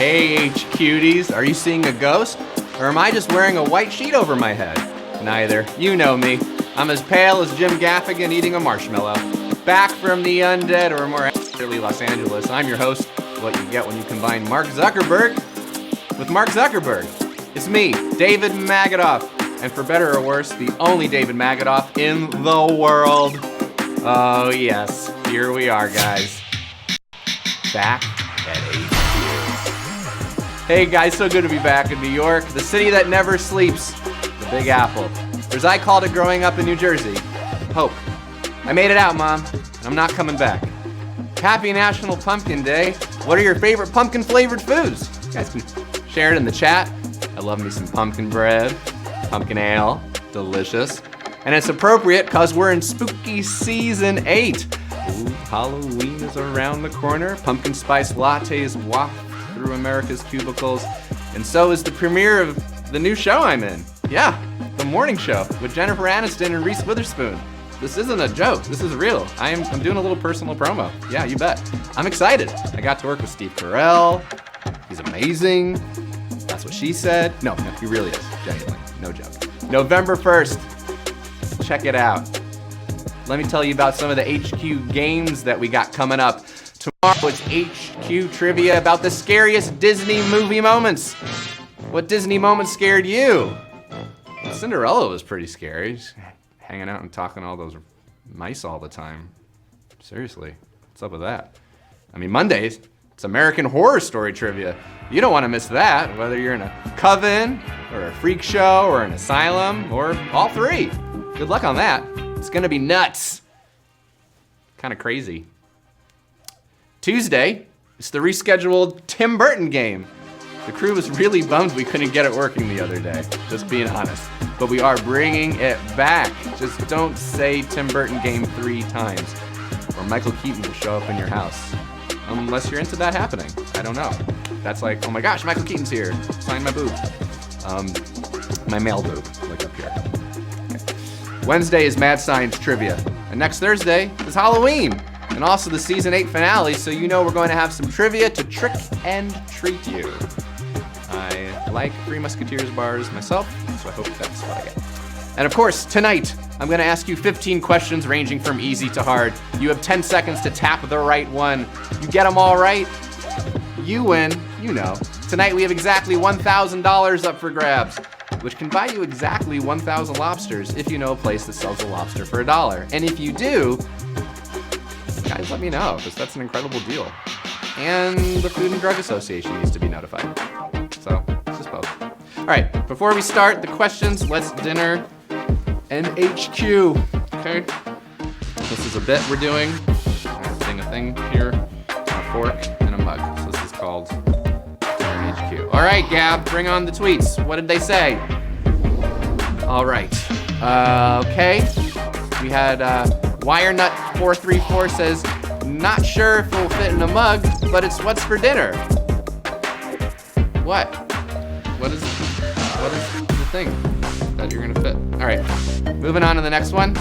Hey, H-Cuties, are you seeing a ghost? Or am I just wearing a white sheet over my head? Neither. You know me. I'm as pale as Jim Gaffigan eating a marshmallow. Back from the undead, or more accurately, Los Angeles. I'm your host, what you get when you combine Mark Zuckerberg with Mark Zuckerberg. It's me, David Magidoff. And for better or worse, the only David Magidoff in the world. Oh yes, here we are, guys. Back at HQ. Hey guys, so good to be back in New York, the city that never sleeps, the Big Apple. Or as I called it growing up in New Jersey, Hope. I made it out, Mom, and I'm not coming back. Happy National Pumpkin Day. What are your favorite pumpkin-flavored foods? You guys can share it in the chat. I love me some pumpkin bread, pumpkin ale, delicious. And it's appropriate because we're in spooky season 8. Ooh, Halloween is around the corner. Pumpkin spice lattes waft through America's cubicles. And so is the premiere of the new show I'm in. Yeah, the morning show with Jennifer Aniston and Reese Witherspoon. This isn't a joke, this is real. I'm doing a little personal promo. Yeah, you bet. I'm excited. I got to work with Steve Carell. He's amazing. That's what she said. No, he really is, genuinely, no joke. November 1st, check it out. Let me tell you about some of the HQ games that we got coming up. Tomorrow it's HQ trivia about the scariest Disney movie moments. What Disney moment scared you? Cinderella was pretty scary. Just hanging out and talking to all those mice all the time. Seriously, what's up with that? I mean, Mondays, it's American Horror Story trivia. You don't want to miss that, whether you're in a coven, or a freak show, or an asylum, or all three. Good luck on that. It's gonna be nuts. Kind of crazy. Tuesday, it's the rescheduled Tim Burton game. The crew was really bummed we couldn't get it working the other day, just being honest. But we are bringing it back. Just don't say Tim Burton game 3 times, or Michael Keaton will show up in your house. Unless you're into that happening. I don't know. That's like, oh my gosh, Michael Keaton's here. Sign my boob. My male boob, like up here. Okay. Wednesday is Mad Science Trivia. And next Thursday is Halloween. And also the season 8 finale, so you know we're going to have some trivia to trick and treat you. I like Three Musketeers bars myself, so I hope that's what I get. And of course, tonight, I'm gonna ask you 15 questions ranging from easy to hard. You have 10 seconds to tap the right one. You get them all right, you win, you know. Tonight we have exactly $1,000 up for grabs, which can buy you exactly 1,000 lobsters if you know a place that sells a lobster for $1. And if you do, guys, let me know, because that's an incredible deal. And the Food and Drug Association needs to be notified. So, just both. All right, before we start the questions, let's dinner and HQ, okay? This is a bit we're doing. I'm putting a thing here, a fork, and a mug. So this is called dinner and HQ. All right, Gab, bring on the tweets. What did they say? All right, okay. We had WireNut434 says, not sure if it'll fit in a mug, but it's what's for dinner. What? What is the thing that you're gonna fit? All right, moving on to the next one.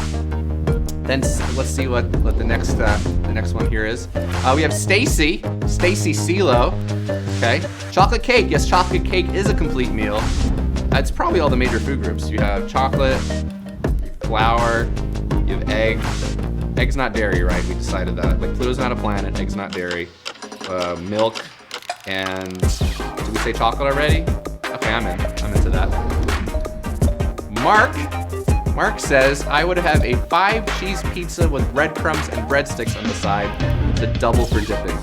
Then let's see what the next one here is. We have Stacy CeeLo. Okay, chocolate cake. Yes, chocolate cake is a complete meal. It's probably all the major food groups. You have chocolate, flour, you have egg. Egg's not dairy, right? We decided that. Like Pluto's not a planet. Egg's not dairy. Milk, and did we say chocolate already? Okay, I'm into that. Mark says, I would have a 5-cheese pizza with breadcrumbs and breadsticks on the side to double for dipping.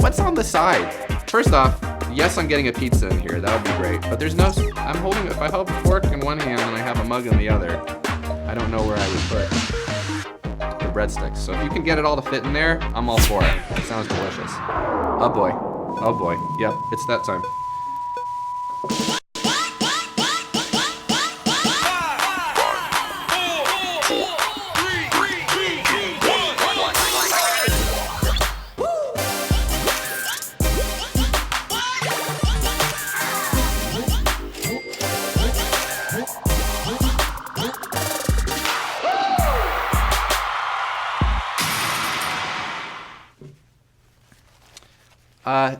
What's on the side? First off, yes, I'm getting a pizza in here. That would be great. But there's no, if I hold a fork in one hand and I have a mug in the other, I don't know where I would put the breadsticks. So if you can get it all to fit in there, I'm all for it. It sounds delicious. Oh boy. Oh boy. Yep, it's that time.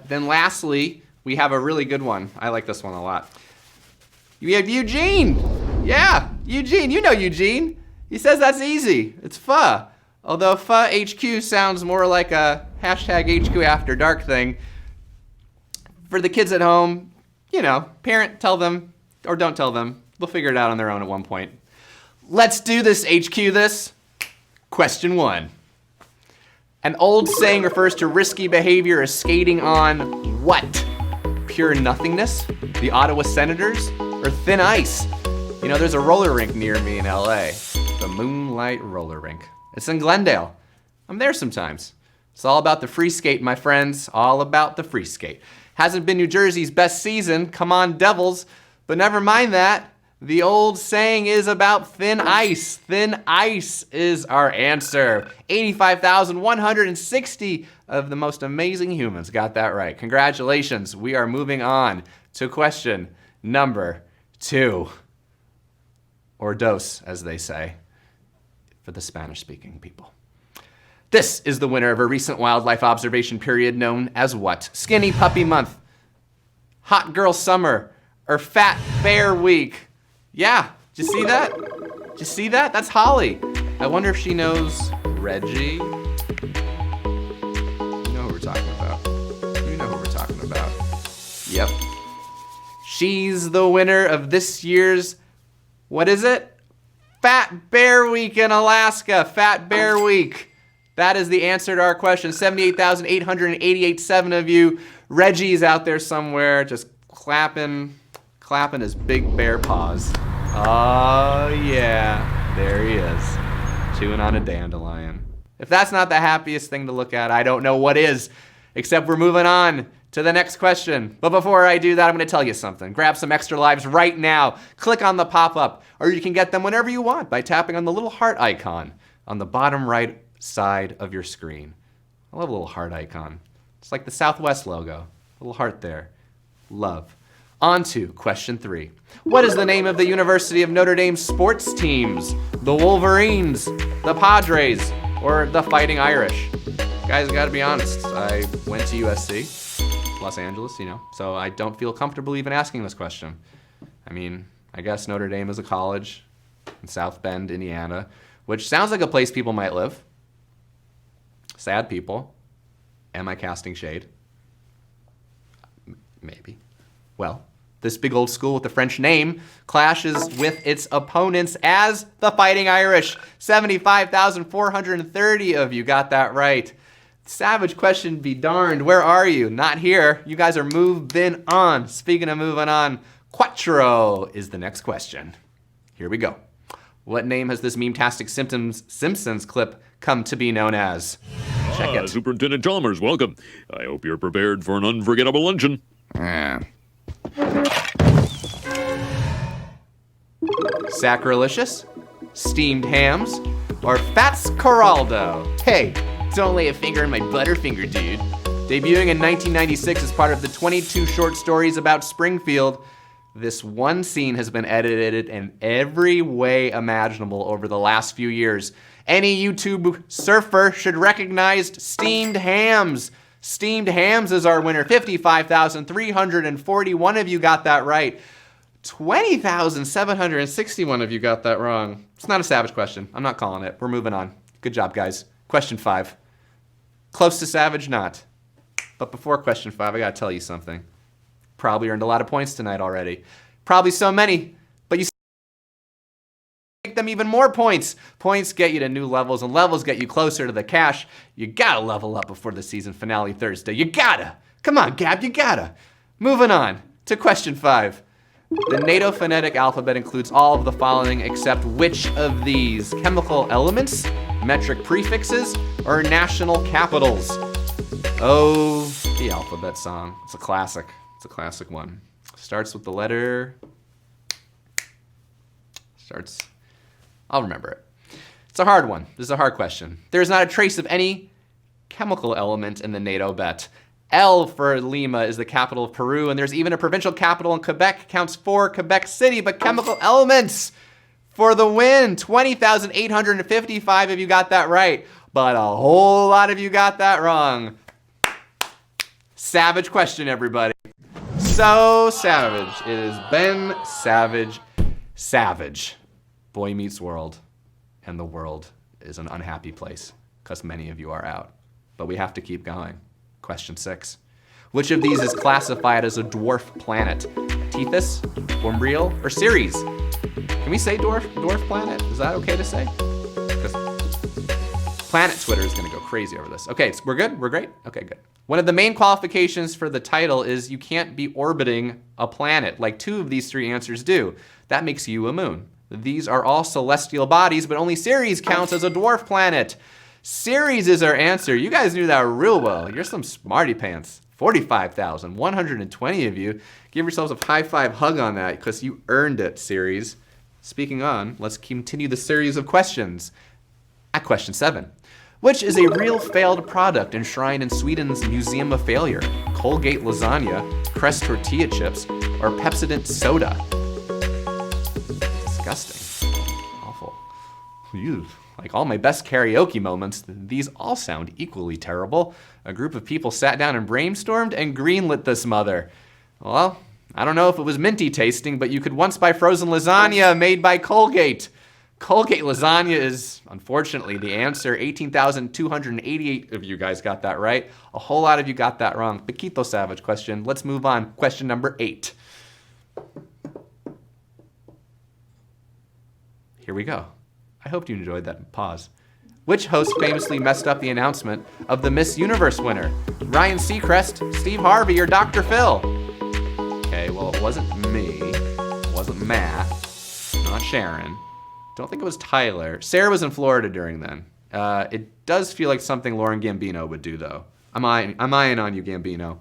Then lastly, we have a really good one. I like this one a lot. We have Eugene. Yeah, Eugene. You know Eugene. He says that's easy. It's pho. Although pho HQ sounds more like a hashtag HQ After Dark thing. For the kids at home, you know, parent, tell them, or don't tell them. They'll figure it out on their own at one point. Let's do this, HQ this. Question 1. An old saying refers to risky behavior as skating on what? Pure nothingness? The Ottawa Senators? Or thin ice? You know, there's a roller rink near me in LA. The Moonlight Roller Rink. It's in Glendale. I'm there sometimes. It's all about the free skate, my friends. All about the free skate. Hasn't been New Jersey's best season. Come on, Devils. But never mind that. The old saying is about thin ice. Thin ice is our answer. 85,160 of the most amazing humans got that right. Congratulations. We are moving on to question number 2. Or dos, as they say, for the Spanish-speaking people. This is the winner of a recent wildlife observation period known as what? Skinny Puppy Month, Hot Girl Summer, or Fat Bear Week? Yeah, did you see that? Did you see that? That's Holly. I wonder if she knows Reggie. You know who we're talking about. You know who we're talking about. Yep. She's the winner of this year's, what is it? Fat Bear Week in Alaska. Fat Bear Week. That is the answer to our question. 78,888 of you. Reggie's out there somewhere just clapping his big bear paws. Oh yeah, there he is, chewing on a dandelion. If that's not the happiest thing to look at, I don't know what is, except we're moving on to the next question. But before I do that, I'm gonna tell you something. Grab some extra lives right now. Click on the pop-up, or you can get them whenever you want by tapping on the little heart icon on the bottom right side of your screen. I love a little heart icon. It's like the Southwest logo. A little heart there. Love. On to question 3. What is the name of the University of Notre Dame sports teams? The Wolverines, the Padres, or the Fighting Irish? Guys, I gotta be honest. I went to USC, Los Angeles, you know, so I don't feel comfortable even asking this question. I mean, I guess Notre Dame is a college in South Bend, Indiana, which sounds like a place people might live. Sad people. Am I casting shade? Maybe. Well, this big old school with the French name clashes with its opponents as the Fighting Irish. 75,430 of you got that right. Savage question be darned. Where are you? Not here. You guys are moving on. Speaking of moving on, Quattro is the next question. Here we go. What name has this meme-tastic Simpsons clip come to be known as? Check it. Superintendent Chalmers, welcome. I hope you're prepared for an unforgettable luncheon. Sacrilegious, steamed hams, or Fats Coraldo? Hey, don't lay a finger in my Butterfinger, dude. Debuting in 1996 as part of the 22 short stories about Springfield, this one scene has been edited in every way imaginable over the last few years. Any YouTube surfer should recognize steamed hams. Steamed hams is our winner. 55,341 of you got that right. 20,761 of you got that wrong. It's not a savage question. I'm not calling it. We're moving on. Good job, guys. Question 5. Close to savage, not. But before question 5, I gotta tell you something. Probably earned a lot of points tonight already. Probably so many, but you make them even more points. Points get you to new levels, and levels get you closer to the cash. You gotta level up before the season finale Thursday. You gotta. Come on, Gab, you gotta. Moving on to question 5. The NATO phonetic alphabet includes all of the following except which of these? Chemical elements, metric prefixes, or national capitals? Oh, the alphabet song. It's a classic. It's a classic one. Starts with the letter... I'll remember it. It's a hard one. This is a hard question. There is not a trace of any chemical element in the NATO bet. L for Lima is the capital of Peru, and there's even a provincial capital in Quebec, counts for Quebec City, but chemical elements for the win. 20,855 of you got that right, but a whole lot of you got that wrong. Savage question, everybody. so savage. It is Ben Savage. Boy Meets World. And the world is an unhappy place because many of you are out. But we have to keep going. Question 6. Which of these is classified as a dwarf planet? Tethys, Umbriel, or Ceres? Can we say dwarf planet? Is that okay to say? Because Planet Twitter is going to go crazy over this. Okay, we're good? We're great? Okay, good. One of the main qualifications for the title is you can't be orbiting a planet like 2 of these 3 answers do. That makes you a moon. These are all celestial bodies, but only Ceres counts as a dwarf planet. Ceres is our answer. You guys knew that real well. You're some smarty pants. 45,120 of you. Give yourselves a high five hug on that because you earned it, Ceres. Speaking on, let's continue the series of questions. At question 7. Which is a real failed product enshrined in Sweden's Museum of Failure? Colgate lasagna, Crest tortilla chips, or Pepsodent soda? Disgusting. Awful. Ew. Like all my best karaoke moments, these all sound equally terrible. A group of people sat down and brainstormed and greenlit this mother. Well, I don't know if it was minty tasting, but you could once buy frozen lasagna made by Colgate. Colgate lasagna is, unfortunately, the answer. 18,288 of you guys got that right. A whole lot of you got that wrong. Paquito Savage question. Let's move on. Question number 8. Here we go. I hope you enjoyed that pause. Which host famously messed up the announcement of the Miss Universe winner? Ryan Seacrest, Steve Harvey, or Dr. Phil? Okay, well, it wasn't me. It wasn't Matt. Not Sharon. Don't think it was Tyler. Sarah was in Florida during then. It does feel like something Lauren Gambino would do, though. I'm eyeing on you, Gambino.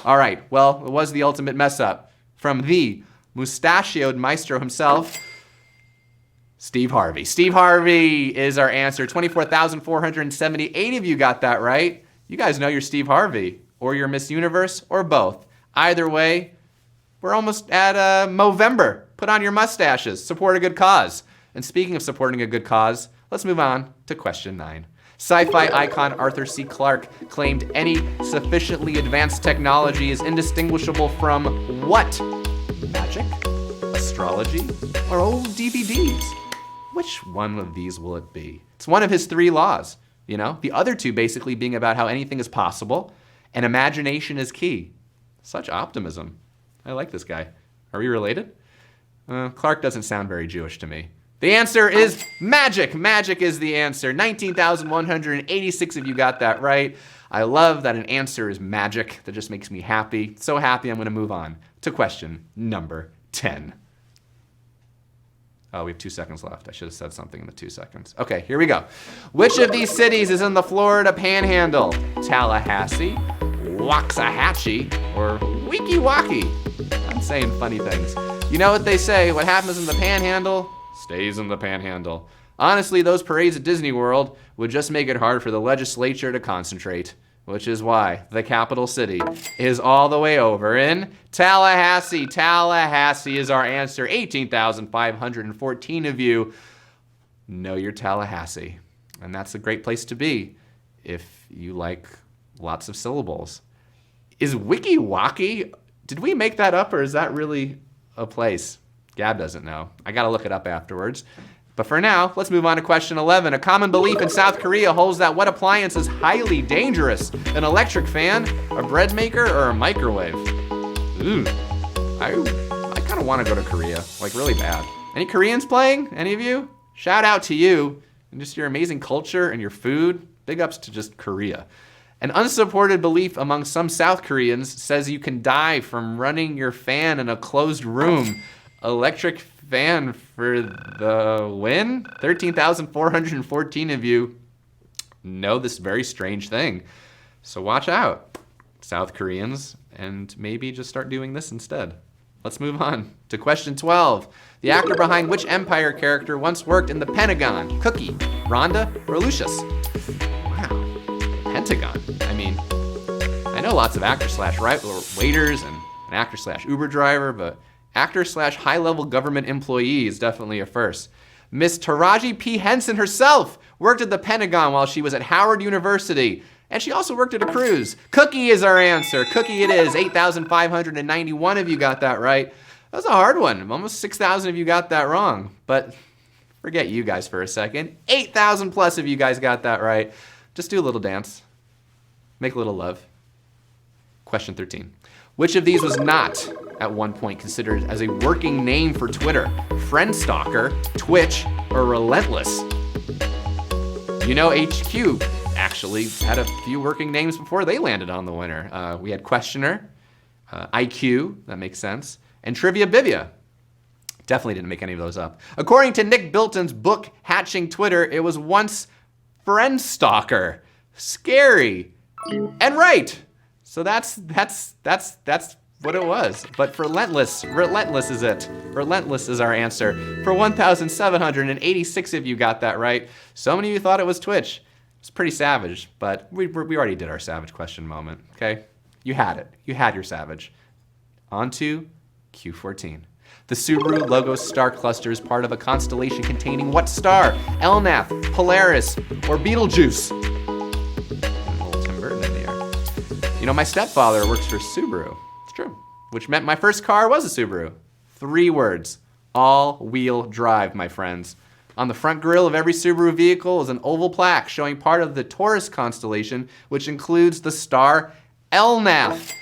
All right, well, it was the ultimate mess up. From the mustachioed maestro himself, Steve Harvey. Steve Harvey is our answer. 24,478 of you got that right. You guys know you're Steve Harvey, or your Miss Universe, or both. Either way, we're almost at Movember. Put on your mustaches. Support a good cause. And speaking of supporting a good cause, let's move on to question 9. Sci-fi icon Arthur C. Clarke claimed any sufficiently advanced technology is indistinguishable from what? Magic? Astrology? Or old DVDs? Which one of these will it be? It's one of his 3 laws, you know? The other 2 basically being about how anything is possible and imagination is key. Such optimism. I like this guy. Are we related? Clark doesn't sound very Jewish to me. The answer is magic. Magic is the answer. 19,186 of you got that right. I love that an answer is magic. That just makes me happy. So happy I'm going to move on to question number 10. Oh, we have 2 seconds left. I should have said something in the 2 seconds. Okay, here we go. Which of these cities is in the Florida Panhandle? Tallahassee, Waxahachie, or Weeki Waki? I'm saying funny things. You know what they say, what happens in the Panhandle stays in the Panhandle. Honestly, those parades at Disney World would just make it hard for the legislature to concentrate, which is why the capital city is all the way over in Tallahassee. Tallahassee is our answer. 18,514 of you know your Tallahassee. And that's a great place to be if you like lots of syllables. Is Weeki Waki, did we make that up or is that really a place? Gab doesn't know. I gotta look it up afterwards. But for now, let's move on to question 11. A common belief in South Korea holds that what appliance is highly dangerous? An electric fan, a bread maker, or a microwave? Ooh, I kind of want to go to Korea, like really bad. Any Koreans playing? Any of you? Shout out to you and just your amazing culture and your food. Big ups to just Korea. An unsupported belief among some South Koreans says you can die from running your fan in a closed room. Electric fan for the win? 13,414 of you know this very strange thing. So watch out, South Koreans, and maybe just start doing this instead. Let's move on to question 12. The actor behind which Empire character once worked in the Pentagon? Cookie, Rhonda, or Lucius? Wow, Pentagon. I mean, I know lots of actor/waiters and an actor/Uber driver, but actor/high-level government employee is definitely a first. Miss Taraji P. Henson herself worked at the Pentagon while she was at Howard University. And she also worked at a cruise. Cookie is our answer. Cookie it is. 8,591 of you got that right. That was a hard one. Almost 6,000 of you got that wrong. But forget you guys for a second. 8,000 plus of you guys got that right. Just do a little dance. Make a little love. Question 13. Which of these was not, at one point, considered as a working name for Twitter? Friendstalker, Twitch, or Relentless? You know HQ actually had a few working names before they landed on the winner. We had Questioner, IQ, that makes sense, and Trivia Bivia. Definitely didn't make any of those up. According to Nick Bilton's book, Hatching Twitter, it was once Friendstalker. Scary. And right. So that's what it was. But for relentless is it. Relentless is our answer. For 1,786 of you got that right. So many of you thought it was Twitch. It's pretty savage, but we already did our savage question moment, okay? You had it. You had your savage. On to Q14. The Subaru logo star cluster is part of a constellation containing what star? Elnath, Polaris, or Betelgeuse? Tim Burton in the air. You know, my stepfather works for Subaru. It's true. Which meant my first car was a Subaru. 3 words. All-wheel drive, my friends. On the front grille of every Subaru vehicle is an oval plaque showing part of the Taurus constellation, which includes the star Elnath.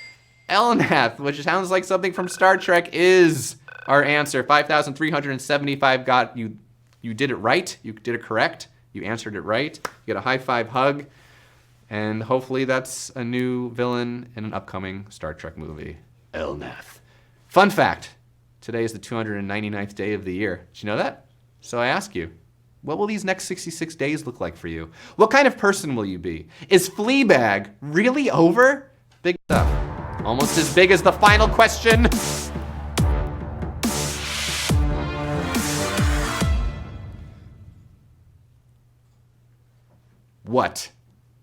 Elnath, which sounds like something from Star Trek, is our answer. 5,375 got you. You did it right. You did it correct. You answered it right. You get a high five hug. And hopefully that's a new villain in an upcoming Star Trek movie. Elnath. Fun fact. Today is the 299th day of the year. Did you know that? So I ask you, what will these next 66 days look like for you? What kind of person will you be? Is Fleabag really over? Big stuff. Almost as big as the final question. What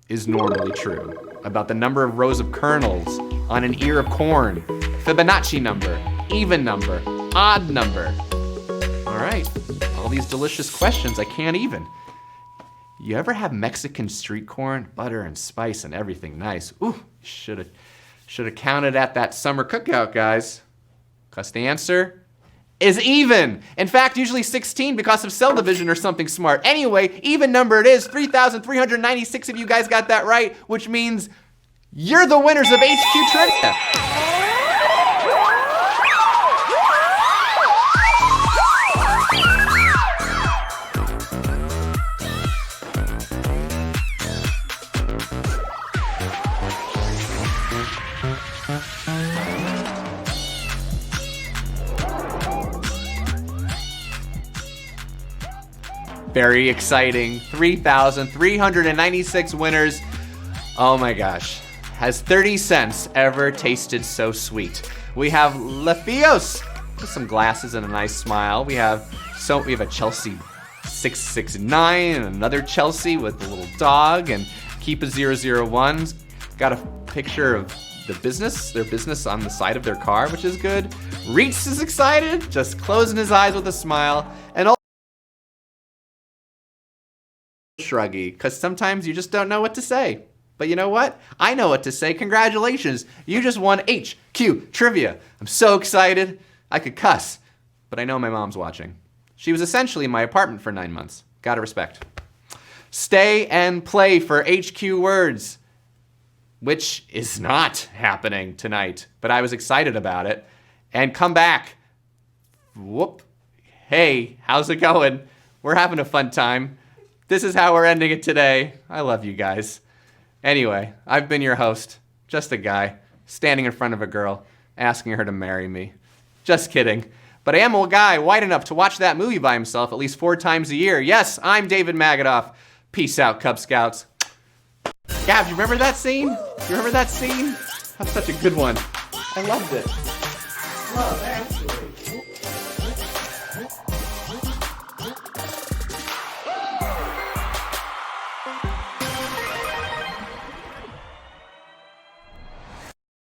is normally true about the number of rows of kernels on an ear of corn? Fibonacci number, even number, odd number. All right, all these delicious questions, I can't even. You ever have Mexican street corn? Butter and spice and everything nice. Ooh, should have counted at that summer cookout, guys. Because the answer is even. In fact, usually 16 because of cell division or something smart. Anyway, even number it is. 3,396 of you guys got that right, which means you're the winners of HQ Trivia. Very exciting. 3,396 winners. Oh my gosh. Has 30 cents ever tasted so sweet? We have Lefios with some glasses and a nice smile. We have a Chelsea 669 and another Chelsea with a little dog, and Keep a 001's got a picture of their business on the side of their car, which is good. Reitz is excited, just closing his eyes with a smile, and shruggy, because sometimes you just don't know what to say. But you know what? I know what to say. Congratulations. You just won HQ Trivia. I'm so excited. I could cuss, but I know my mom's watching. She was essentially in my apartment for 9 months. Gotta respect. Stay and play for HQ Words, which is not happening tonight, but I was excited about it. And come back. Whoop. Hey, how's it going? We're having a fun time. This is how we're ending it today. I love you guys. Anyway, I've been your host, just a guy, standing in front of a girl, asking her to marry me. Just kidding. But I am a guy white enough to watch that movie by himself at least 4 times a year. Yes, I'm David Magidoff. Peace out, Cub Scouts. Gab, do you remember that scene? You remember that scene? That's such a good one. I loved it. Love, actually.